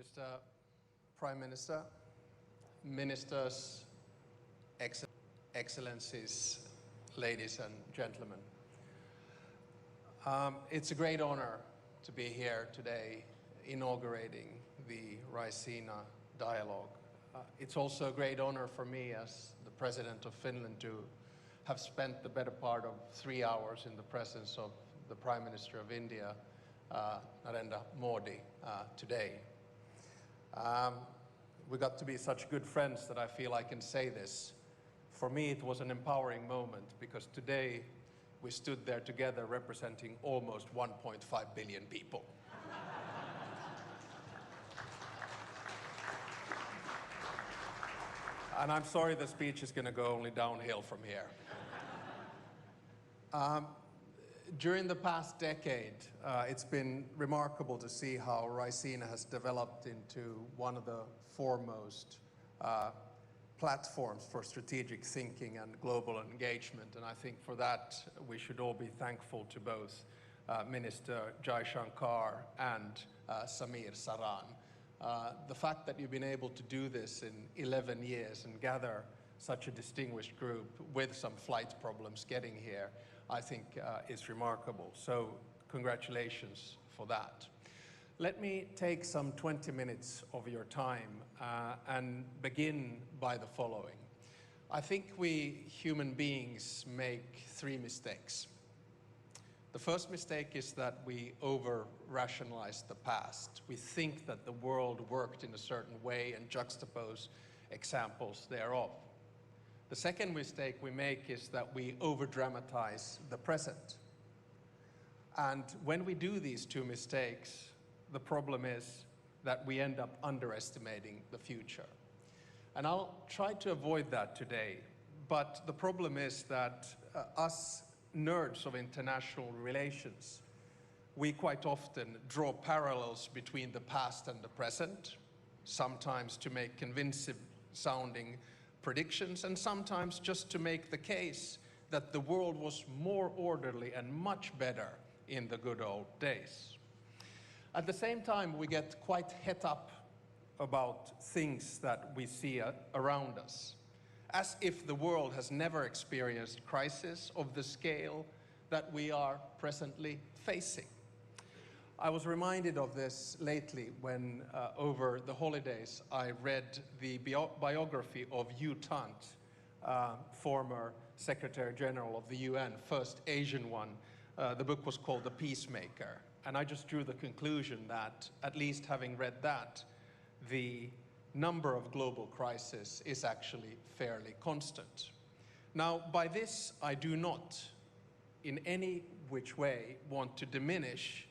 Mr. Prime Minister, Ministers, Excellencies, ladies and gentlemen. It's a great honor to be here today inaugurating the Raisina dialogue. It's also a great honor for me as the President of Finland to have spent the better part of 3 hours in the presence of the Prime Minister of India, Narendra Modi, today. We got to be such good friends that I feel I can say this. For me, it was an empowering moment because today we stood there together representing almost 1.5 billion people. And I'm sorry the speech is going to go only downhill from here. During the past decade, it's been remarkable to see how Raisina has developed into one of the foremost platforms for strategic thinking and global engagement. And I think for that, we should all be thankful to both Minister Jai Shankar and Samir Saran. The fact that you've been able to do this in 11 years and gather such a distinguished group with some flight problems getting here, I think is remarkable. So congratulations for that. Let me take some 20 minutes of your time and begin by the following. I think we human beings make 3 mistakes. The first mistake is that we over-rationalize the past. We think that the world worked in a certain way and juxtapose examples thereof. The second mistake we make is that we over-dramatize the present. And when we do these 2 mistakes, the problem is that we end up underestimating the future. And I'll try to avoid that today, but the problem is that us nerds of international relations, we quite often draw parallels between the past and the present, sometimes to make convincing sounding predictions, and sometimes just to make the case that the world was more orderly and much better in the good old days. At the same time, we get quite het up about things that we see around us, as if the world has never experienced crisis of the scale that we are presently facing. I was reminded of this lately when, over the holidays, I read the biography of U Thant, former Secretary General of the UN, first Asian one. The book was called The Peacemaker. And I just drew the conclusion that, at least having read that, the number of global crises is actually fairly constant. Now, by this, I do not, in any which way, want to diminish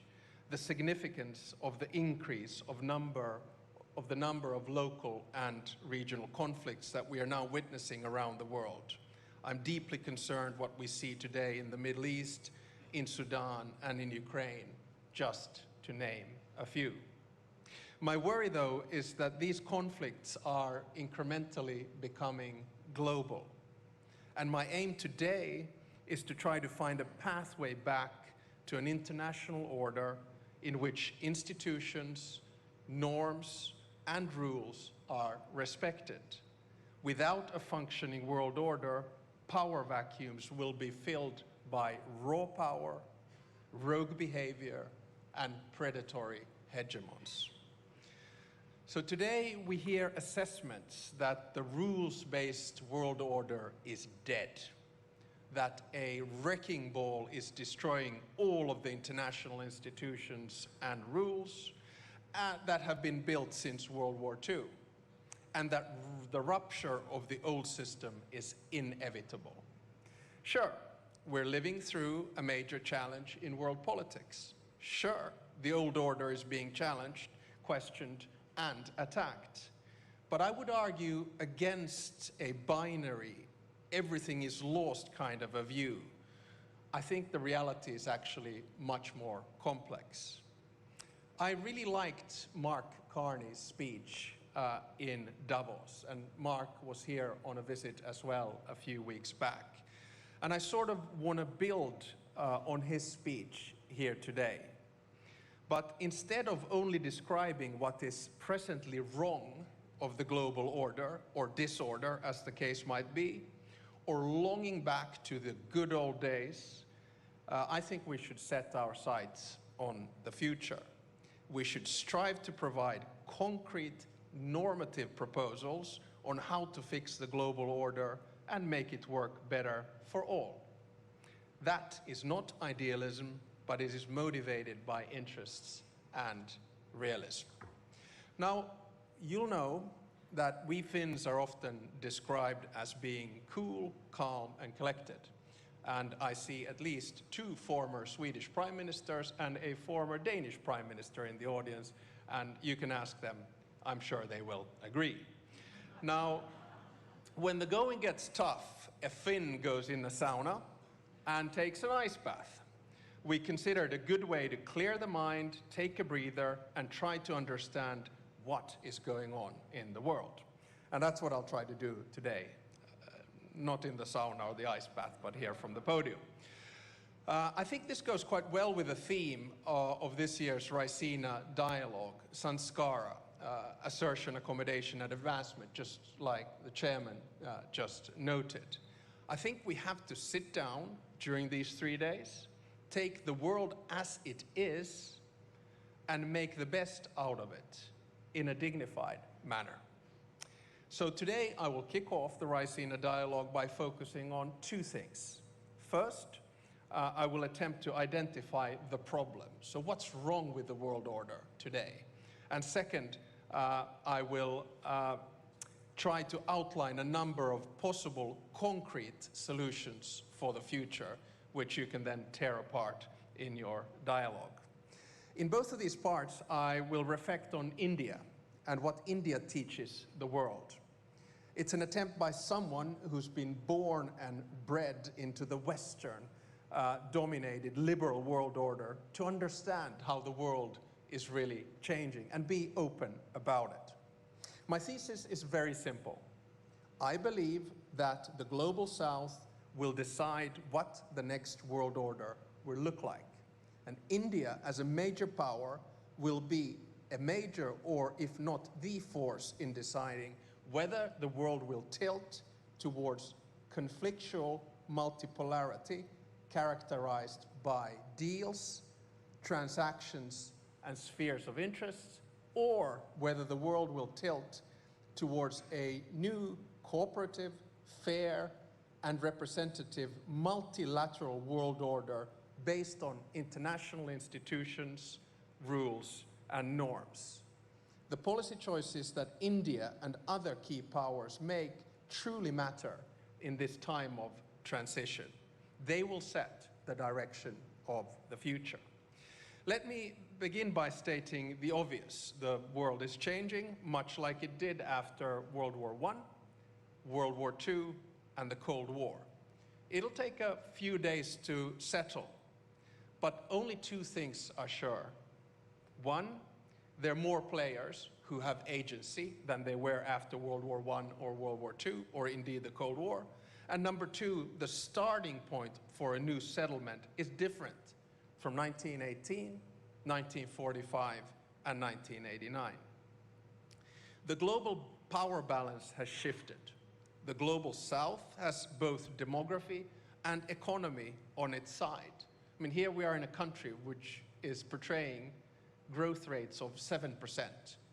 the significance of the increase of the number of local and regional conflicts that we are now witnessing around the world. I'm deeply concerned what we see today in the Middle East, in Sudan, and in Ukraine, just to name a few. My worry, though, is that these conflicts are incrementally becoming global. And my aim today is to try to find a pathway back to an international order in which institutions, norms, and rules are respected. Without a functioning world order, power vacuums will be filled by raw power, rogue behavior, and predatory hegemons. So today we hear assessments that the rules-based world order is dead, that a wrecking ball is destroying all of the international institutions and rules that have been built since World War II, and that the rupture of the old system is inevitable. Sure, we're living through a major challenge in world politics. Sure, the old order is being challenged, questioned, and attacked. But I would argue against a binary, everything is lost kind of a view. I think the reality is actually much more complex. I really liked Mark Carney's speech in Davos, and Mark was here on a visit as well a few weeks back. And I sort of want to build on his speech here today. But instead of only describing what is presently wrong of the global order, or disorder as the case might be, or longing back to the good old days, I think we should set our sights on the future. We should strive to provide concrete normative proposals on how to fix the global order and make it work better for all. That is not idealism, but it is motivated by interests and realism. Now, you'll know that we Finns are often described as being cool, calm, and collected. And I see at least 2 former Swedish prime ministers and a former Danish prime minister in the audience, and you can ask them, I'm sure they will agree. Now, when the going gets tough, a Finn goes in the sauna and takes an ice bath. We consider it a good way to clear the mind, take a breather, and try to understand what is going on in the world. And that's what I'll try to do today. Not in the sauna or the ice bath, but here from the podium. I think this goes quite well with the theme of this year's Raisina dialogue, Sanskara, assertion, accommodation, and advancement, just like the chairman just noted. I think we have to sit down during these 3 days, take the world as it is, and make the best out of it in a dignified manner. So today I will kick off the Raisina dialogue by focusing on 2 things. First, I will attempt to identify the problem. So what's wrong with the world order today? And second, I will try to outline a number of possible concrete solutions for the future, which you can then tear apart in your dialogue. In both of these parts, I will reflect on India and what India teaches the world. It's an attempt by someone who's been born and bred into the Western dominated liberal world order to understand how the world is really changing and be open about it. My thesis is very simple. I believe that the global South will decide what the next world order will look like. And India, as a major power, will be a major, or if not the force in deciding whether the world will tilt towards conflictual multipolarity characterized by deals, transactions, and spheres of interest, or whether the world will tilt towards a new cooperative, fair, and representative multilateral world order based on international institutions, rules, and norms. The policy choices that India and other key powers make truly matter in this time of transition. They will set the direction of the future. Let me begin by stating the obvious. The world is changing, much like it did after World War I, World War II, and the Cold War. It'll take a few days to settle, but only 2 things are sure. One, there are more players who have agency than they were after World War I or World War II, or indeed the Cold War. And number 2, the starting point for a new settlement is different from 1918, 1945, and 1989. The global power balance has shifted. The global South has both demography and economy on its side. I mean, here we are in a country which is portraying growth rates of 7%,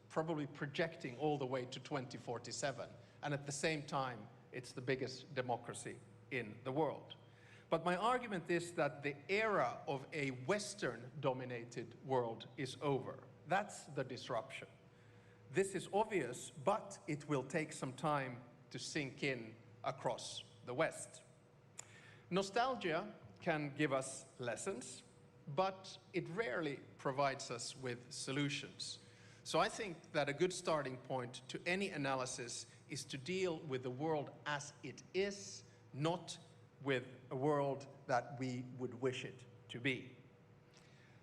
probably projecting all the way to 2047. And at the same time, it's the biggest democracy in the world. But my argument is that the era of a Western-dominated world is over. That's the disruption. This is obvious, but it will take some time to sink in across the West. Nostalgia can give us lessons, but it rarely provides us with solutions. So I think that a good starting point to any analysis is to deal with the world as it is, not with a world that we would wish it to be.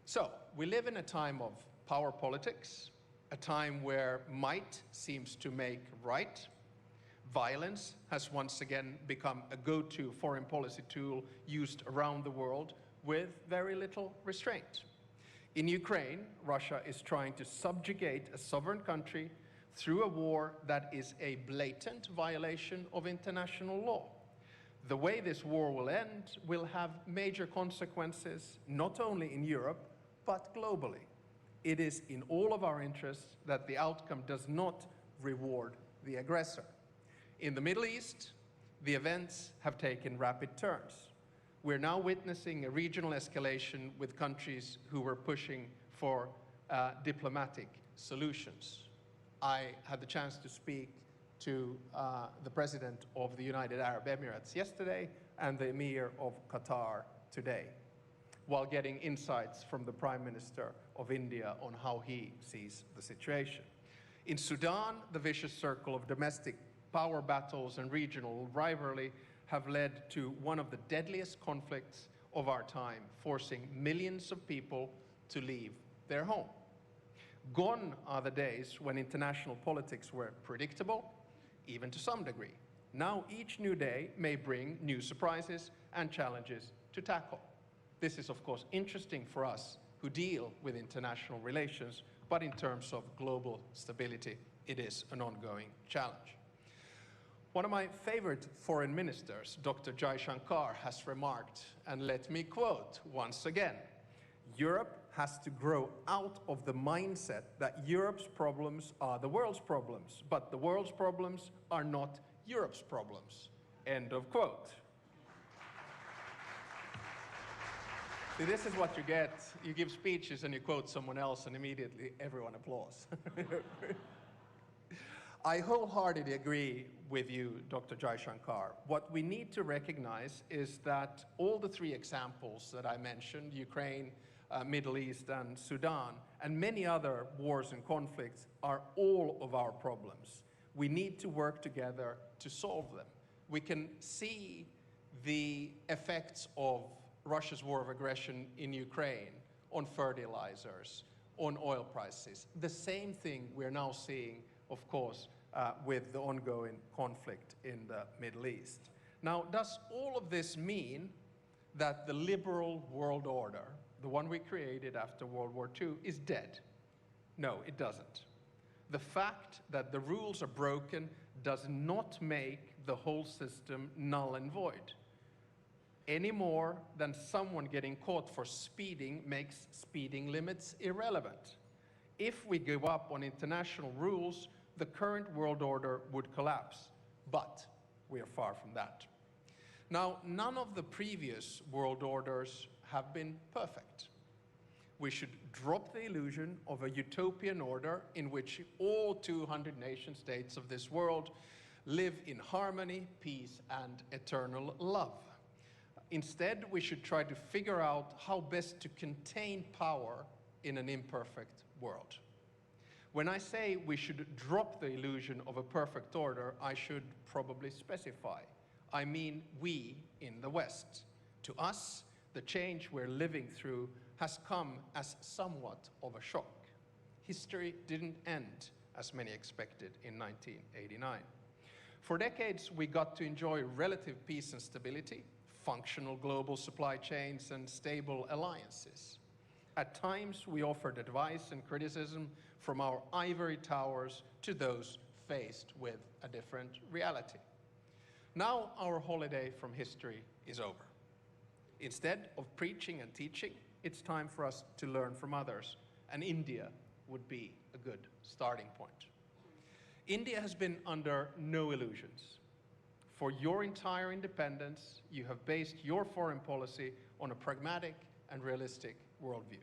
So, we live in a time of power politics, a time where might seems to make right. Violence has once again become a go-to foreign policy tool used around the world with very little restraint. In Ukraine, Russia is trying to subjugate a sovereign country through a war that is a blatant violation of international law. The way this war will end will have major consequences, not only in Europe, but globally. It is in all of our interests that the outcome does not reward the aggressor. In the Middle East, the events have taken rapid turns. We're now witnessing a regional escalation with countries who were pushing for diplomatic solutions. I had the chance to speak to the President of the United Arab Emirates yesterday and the Emir of Qatar today, while getting insights from the Prime Minister of India on how he sees the situation. In Sudan, the vicious circle of domestic power battles and regional rivalry have led to one of the deadliest conflicts of our time, forcing millions of people to leave their home. Gone are the days when international politics were predictable, even to some degree. Now each new day may bring new surprises and challenges to tackle. This is, of course, interesting for us who deal with international relations, but in terms of global stability, it is an ongoing challenge. One of my favorite foreign ministers, Dr. Jaishankar, has remarked, and let me quote once again, "Europe has to grow out of the mindset that Europe's problems are the world's problems, but the world's problems are not Europe's problems." End of quote. See, this is what you get. You give speeches and you quote someone else and immediately everyone applauds. I wholeheartedly agree with you, Dr. Jaishankar. What we need to recognize is that all the three examples that I mentioned, Ukraine, Middle East and Sudan, and many other wars and conflicts are all of our problems. We need to work together to solve them. We can see the effects of Russia's war of aggression in Ukraine on fertilizers, on oil prices. The same thing we're now seeing, of course, with the ongoing conflict in the Middle East. Now, does all of this mean that the liberal world order, the one we created after World War II, is dead? No, it doesn't. The fact that the rules are broken does not make the whole system null and void, any more than someone getting caught for speeding makes speeding limits irrelevant. If we give up on international rules, the current world order would collapse, but we are far from that. Now, none of the previous world orders have been perfect. We should drop the illusion of a utopian order in which all 200 nation states of this world live in harmony, peace, and eternal love. Instead, we should try to figure out how best to contain power in an imperfect world. When I say we should drop the illusion of a perfect order, I should probably specify. I mean we in the West. To us, the change we're living through has come as somewhat of a shock. History didn't end as many expected in 1989. For decades, we got to enjoy relative peace and stability, functional global supply chains, and stable alliances. At times, we offered advice and criticism from our ivory towers to those faced with a different reality. Now, our holiday from history is over. Instead of preaching and teaching, it's time for us to learn from others, and India would be a good starting point. India has been under no illusions. For your entire independence, you have based your foreign policy on a pragmatic and realistic worldview.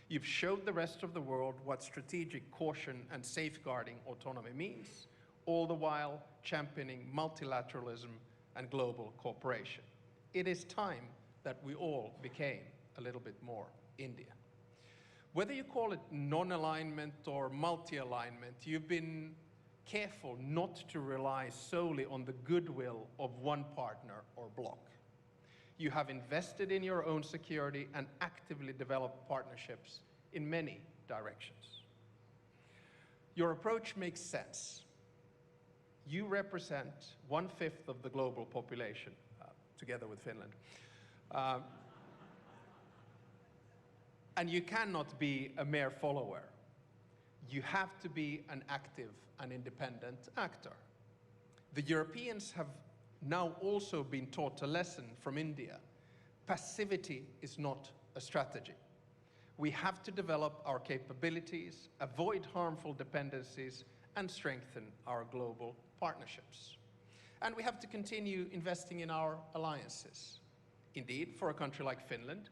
You've showed the rest of the world what strategic caution and safeguarding autonomy means, all the while championing multilateralism and global cooperation. It is time that we all became a little bit more India. Whether you call it non-alignment or multi-alignment, you've been careful not to rely solely on the goodwill of one partner or bloc. You have invested in your own security and actively developed partnerships in many directions. Your approach makes sense. You represent 1/5 of the global population, together with Finland. And you cannot be a mere follower. You have to be an active and independent actor. The Europeans have now also been taught a lesson from India. Passivity is not a strategy. We have to develop our capabilities, avoid harmful dependencies, and strengthen our global partnerships. And we have to continue investing in our alliances. Indeed, for a country like Finland,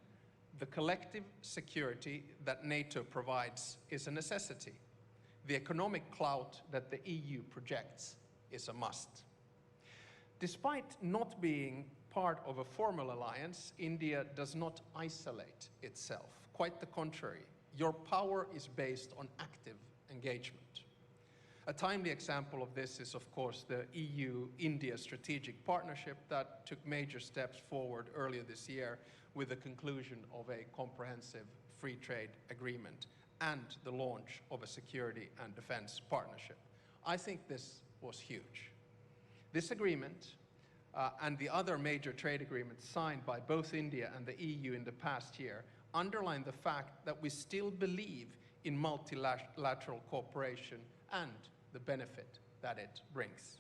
the collective security that NATO provides is a necessity. The economic clout that the EU projects is a must. Despite not being part of a formal alliance, India does not isolate itself. Quite the contrary. Your power is based on active engagement. A timely example of this is, of course, the EU-India strategic partnership that took major steps forward earlier this year with the conclusion of a comprehensive free trade agreement and the launch of a security and defense partnership. I think this was huge. This agreement and the other major trade agreements signed by both India and the EU in the past year underline the fact that we still believe in multilateral cooperation and the benefit that it brings.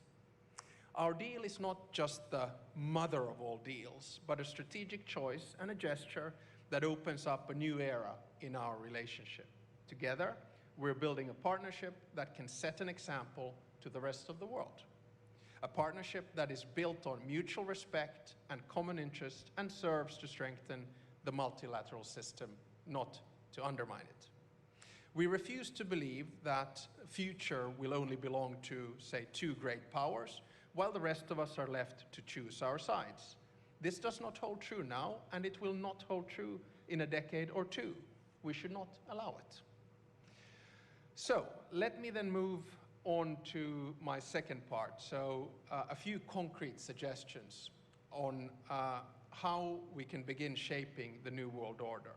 Our deal is not just the mother of all deals, but a strategic choice and a gesture that opens up a new era in our relationship. Together, we're building a partnership that can set an example to the rest of the world. A partnership that is built on mutual respect and common interest and serves to strengthen the multilateral system, not to undermine it. We refuse to believe that future will only belong to, say, two great powers, while the rest of us are left to choose our sides. This does not hold true now, and it will not hold true in a decade or two. We should not allow it. So, let me then move on to my second part. So, a few concrete suggestions on how we can begin shaping the new world order.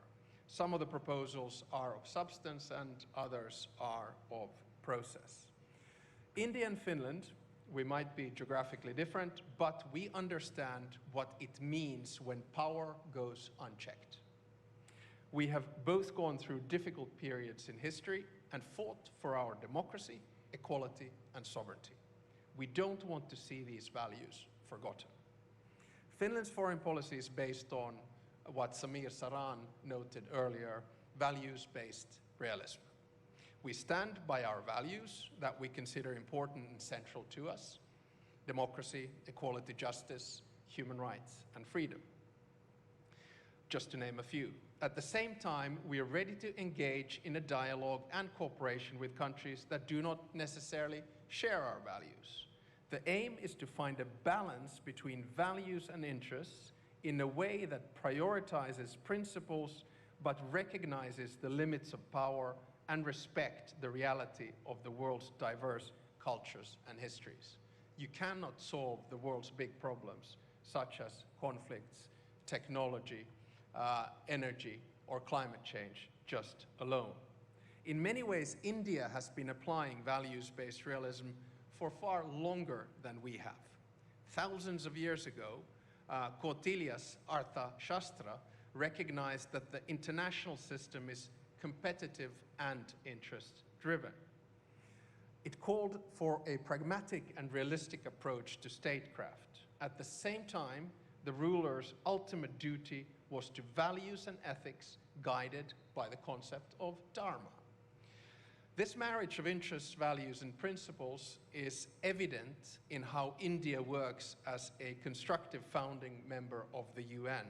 Some of the proposals are of substance and others are of process. India and Finland, we might be geographically different, but we understand what it means when power goes unchecked. We have both gone through difficult periods in history and fought for our democracy, equality, and sovereignty. We don't want to see these values forgotten. Finland's foreign policy is based on what Samir Saran noted earlier, values-based realism. We stand by our values that we consider important and central to us: democracy, equality, justice, human rights, and freedom, just to name a few. At the same time, we are ready to engage in a dialogue and cooperation with countries that do not necessarily share our values. The aim is to find a balance between values and interests in a way that prioritizes principles but recognizes the limits of power and respect the reality of the world's diverse cultures and histories. You cannot solve the world's big problems, such as conflicts, technology, energy, or climate change, just alone. In many ways, India has been applying values-based realism for far longer than we have. Thousands of years ago, Kautilya's Artha Shastra recognized that the international system is competitive and interest-driven. It called for a pragmatic and realistic approach to statecraft. At the same time, the ruler's ultimate duty was to values and ethics guided by the concept of dharma. This marriage of interests, values, and principles is evident in how India works as a constructive founding member of the UN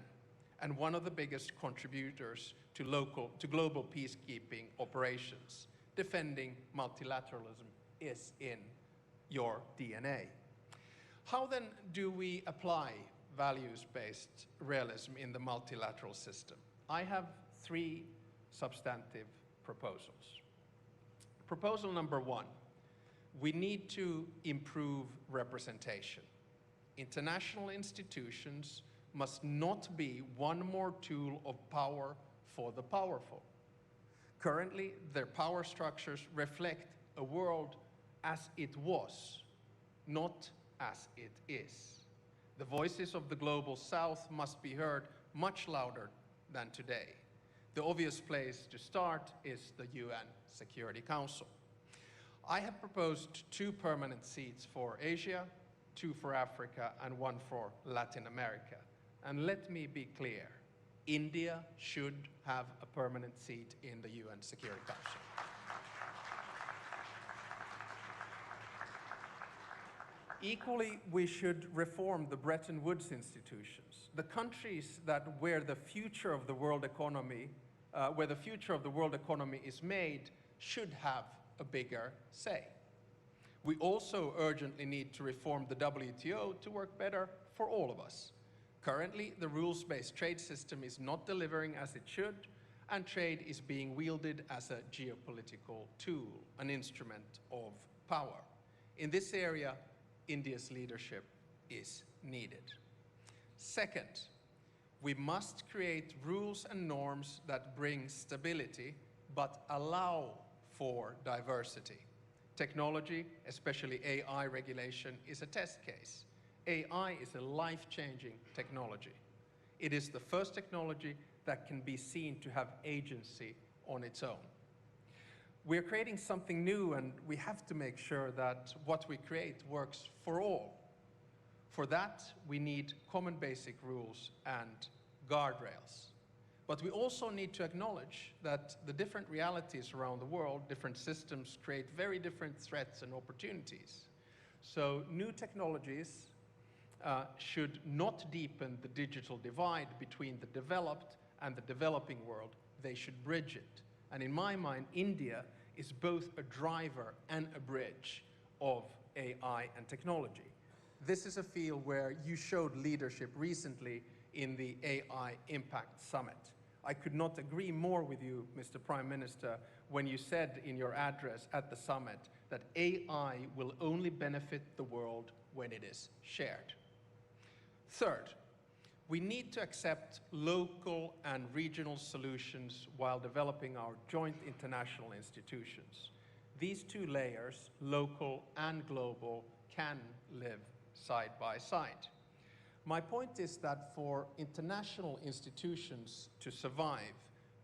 and one of the biggest contributors to global peacekeeping operations. Defending multilateralism is in your DNA. How then do we apply values-based realism in the multilateral system? I have three substantive proposals. Proposal number one, we need to improve representation. International institutions must not be one more tool of power for the powerful. Currently, their power structures reflect a world as it was, not as it is. The voices of the global South must be heard much louder than today. The obvious place to start is the UN Security Council. I have proposed 2 permanent seats for Asia, 2 for Africa, and 1 for Latin America. And let me be clear, India should have a permanent seat in the UN Security Council. Equally, we should reform the Bretton Woods institutions. The countries where the future of the world economy is made should have a bigger say. We also urgently need to reform the WTO to work better for all of us. Currently, the rules-based trade system is not delivering as it should, and trade is being wielded as a geopolitical tool, an instrument of power. In this area, India's leadership is needed. Second, we must create rules and norms that bring stability, but allow for diversity. Technology, especially AI regulation, is a test case. AI is a life-changing technology. It is the first technology that can be seen to have agency on its own. We're creating something new, and we have to make sure that what we create works for all. For that, we need common basic rules and guardrails. But we also need to acknowledge that the different realities around the world, different systems, create very different threats and opportunities. So new technologies should not deepen the digital divide between the developed and the developing world. They should bridge it. And in my mind, India is both a driver and a bridge of AI and technology. This is a field where you showed leadership recently in the AI Impact Summit. I could not agree more with you, Mr. Prime Minister, when you said in your address at the summit that AI will only benefit the world when it is shared. Third, we need to accept local and regional solutions while developing our joint international institutions. These 2 layers, local and global, can live side by side. My point is that for international institutions to survive,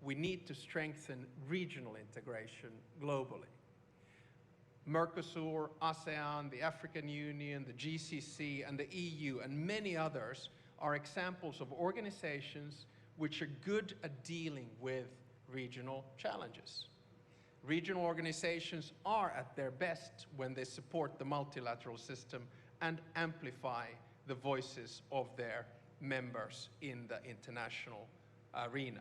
we need to strengthen regional integration globally. Mercosur, ASEAN, the African Union, the GCC, and the EU, and many others are examples of organizations which are good at dealing with regional challenges. Regional organizations are at their best when they support the multilateral system and amplify the voices of their members in the international arena.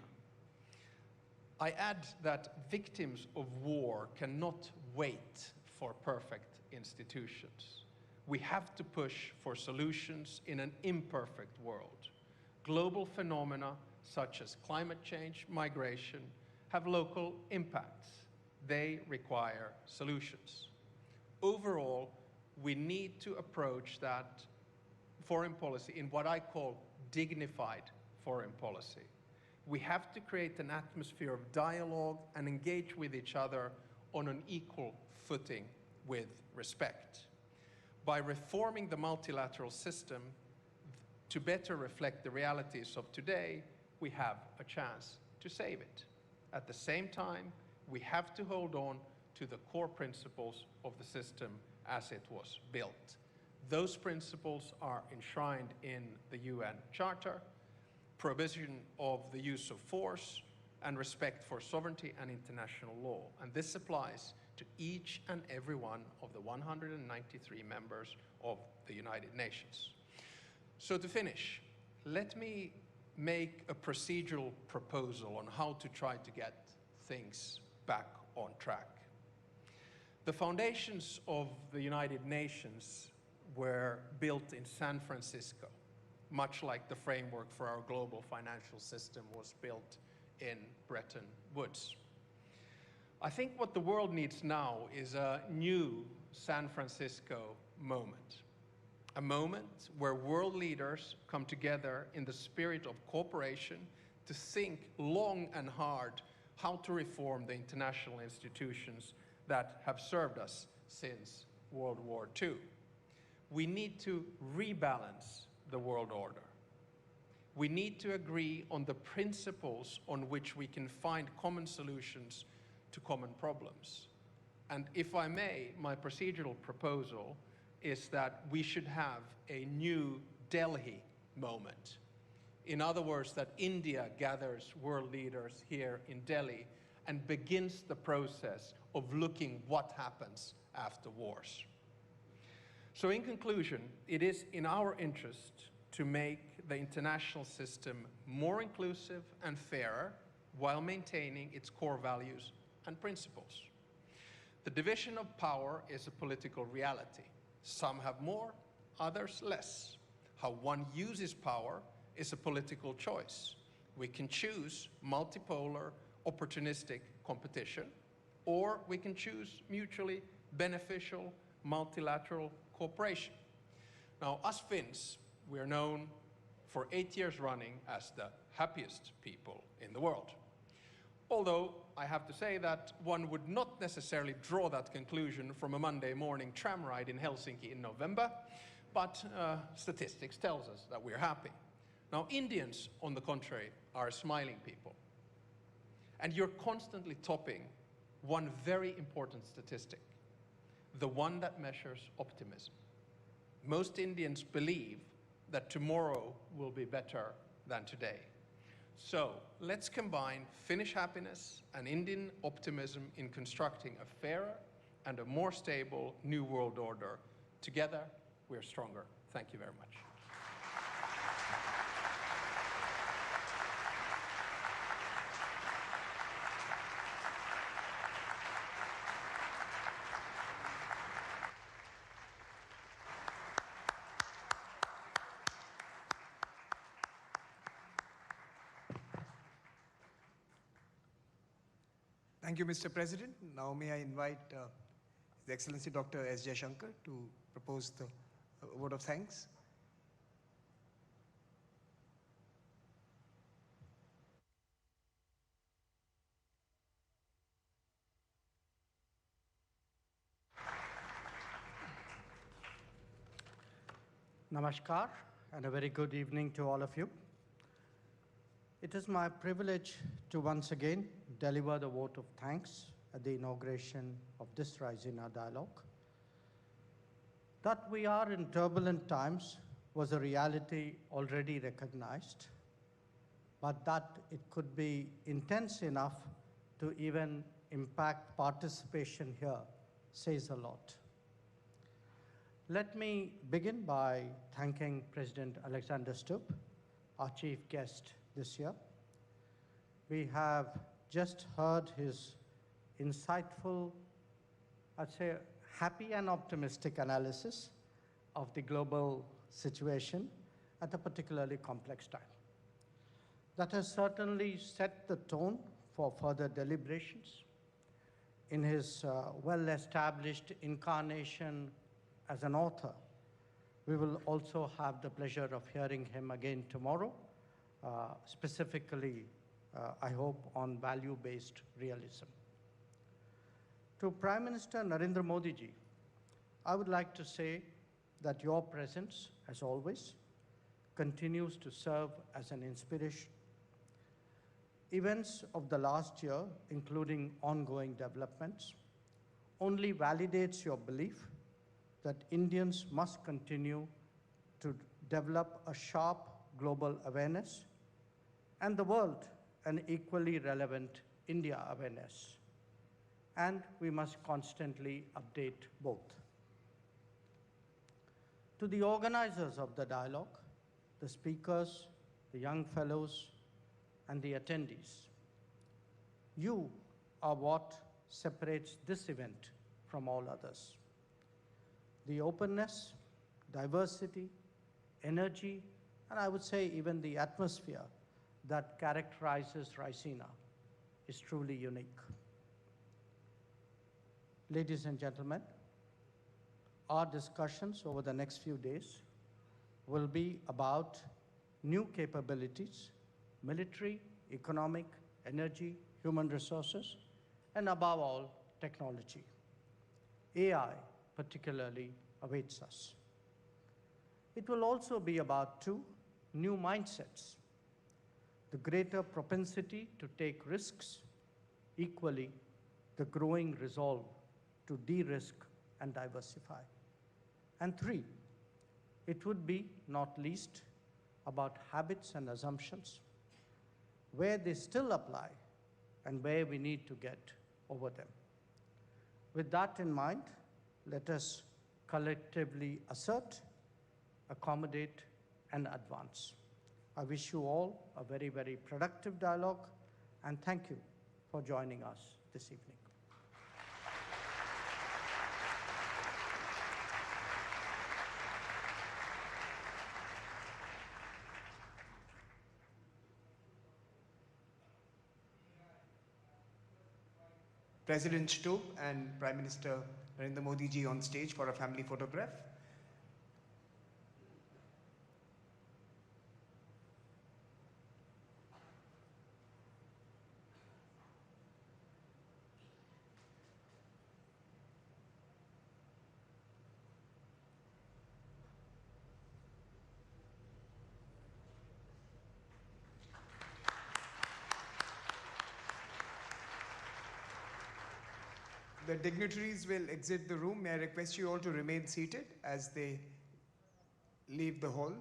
I add that victims of war cannot wait for perfect institutions. We have to push for solutions in an imperfect world. Global phenomena such as climate change, migration, have local impacts. They require solutions. Overall, we need to approach that foreign policy in what I call dignified foreign policy. We have to create an atmosphere of dialogue and engage with each other on an equal footing with respect. By reforming the multilateral system to better reflect the realities of today, we have a chance to save it. At the same time, we have to hold on to the core principles of the system as it was built. Those principles are enshrined in the UN Charter, prohibition of the use of force, and respect for sovereignty and international law. And this applies to each and every one of the 193 members of the United Nations. So to finish, let me make a procedural proposal on how to try to get things back on track. The foundations of the United Nations were built in San Francisco, much like the framework for our global financial system was built in Bretton Woods. I think what the world needs now is a new San Francisco moment. A moment where world leaders come together in the spirit of cooperation to think long and hard how to reform the international institutions that have served us since World War II. We need to rebalance the world order. We need to agree on the principles on which we can find common solutions to common problems. And if I may, my procedural proposal is that we should have a new Delhi moment. In other words, that India gathers world leaders here in Delhi and begins the process of looking what happens after wars. So in conclusion, it is in our interest to make the international system more inclusive and fairer while maintaining its core values and principles. The division of power is a political reality. Some have more, others less. How one uses power is a political choice. We can choose multipolar, opportunistic competition, or we can choose mutually beneficial, multilateral cooperation. Now, us Finns, we are known for 8 years running as the happiest people in the world. Although I have to say that one would not necessarily draw that conclusion from a Monday morning tram ride in Helsinki in November, but statistics tells us that we're happy. Now, Indians, on the contrary, are a smiling people. And you're constantly topping one very important statistic, the one that measures optimism. Most Indians believe that tomorrow will be better than today. So let's combine Finnish happiness and Indian optimism in constructing a fairer and a more stable new world order. Together, we're stronger. Thank you very much. Thank you, Mr. President. Now may I invite His Excellency Dr. S. Jaishankar to propose the vote of thanks. Namaskar and a very good evening to all of you. It is my privilege to once again deliver the vote of thanks at the inauguration of this Raisina dialogue. That we are in turbulent times was a reality already recognized, but that it could be intense enough to even impact participation here says a lot. Let me begin by thanking President Alexander Stubb, our chief guest this year. We have just heard his insightful, I'd say, happy and optimistic analysis of the global situation at a particularly complex time. That has certainly set the tone for further deliberations. In his well-established incarnation as an author, we will also have the pleasure of hearing him again tomorrow, specifically, I hope, on value-based realism. To Prime Minister Narendra Modi ji, I would like to say that your presence, as always, continues to serve as an inspiration. Events of the last year, including ongoing developments, only validates your belief that Indians must continue to develop a sharp global awareness and the world an equally relevant India awareness. And we must constantly update both. To the organizers of the dialogue, the speakers, the young fellows, and the attendees, you are what separates this event from all others. The openness, diversity, energy, and I would say even the atmosphere that characterizes Raisina is truly unique. Ladies and gentlemen, our discussions over the next few days will be about new capabilities, military, economic, energy, human resources, and above all, technology. AI particularly awaits us. It will also be about two new mindsets, the greater propensity to take risks, equally, the growing resolve to de-risk and diversify. And 3, it would be, not least, about habits and assumptions, where they still apply and where we need to get over them. With that in mind, let us collectively assert, accommodate, and advance. I wish you all a very, very productive dialogue, and thank you for joining us this evening. President Stubb and Prime Minister Narendra Modi ji on stage for a family photograph. The dignitaries will exit the room. May I request you all to remain seated as they leave the hall.